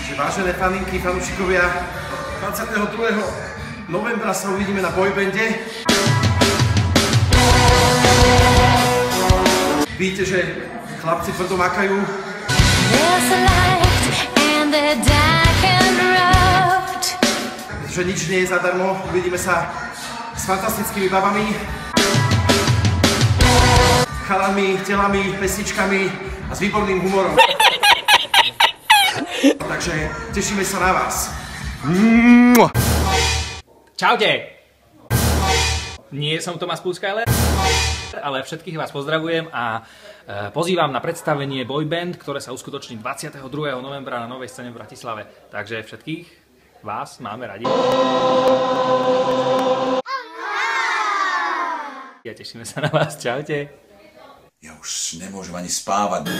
Čiže vážené faninky, fanúšikovia, 22. novembra sa uvidíme na boybande. Víte, že chlapci tvrdo makajú. Že nič nie je zadarmo, uvidíme sa s fantastickými babami, chalami, telami, pesničkami a s výborným humorom. Takže tešíme sa na vás. Čaute! Nie som Tomáš Puskajler, ale všetkých vás pozdravujem a pozývam na predstavenie boyband, ktoré sa uskutoční 22. novembra na Novej scéne v Bratislave. Takže všetkých vás máme radi. Ja tešíme sa na vás. Čaute. Ja už nemôžem ani spávať.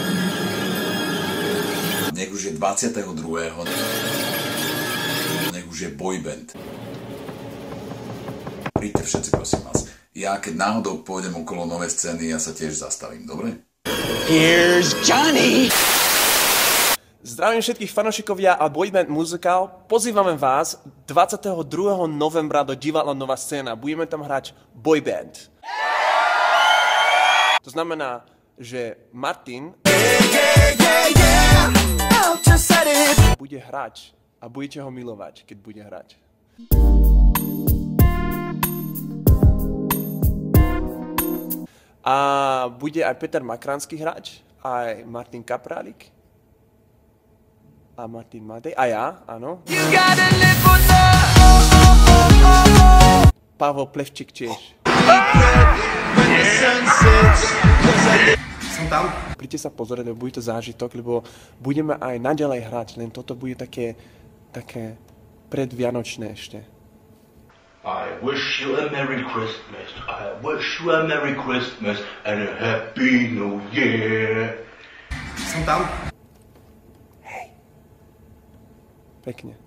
Nech už je 22. Nech už je boyband. Príďte všetci, prosím vás. Ja keď náhodou pôjdem okolo Novej scény, ja sa tiež zastavím, dobre? Here's Johnny! Zdravím všetkých fanúšikovia a boyband muzikál. Pozývame vás 22. novembra do divadla Nová scéna. Budeme tam hrať boyband. To znamená, že Martin bude hrať a budete ho milovať, keď bude hrať. A bude aj Peter Makranský hrať, aj Martin Kaprálik. A Martin Matej. A ja, áno. Pavel Plevčík tiež. Som tam. Príďte sa pozrieť, lebo bude to zážitok, lebo budeme aj naďalej hrať, len toto bude také predvianočné ešte. I wish you a Merry Christmas, I wish you a Merry Christmas and a Happy New Year. Som tam. Pekne.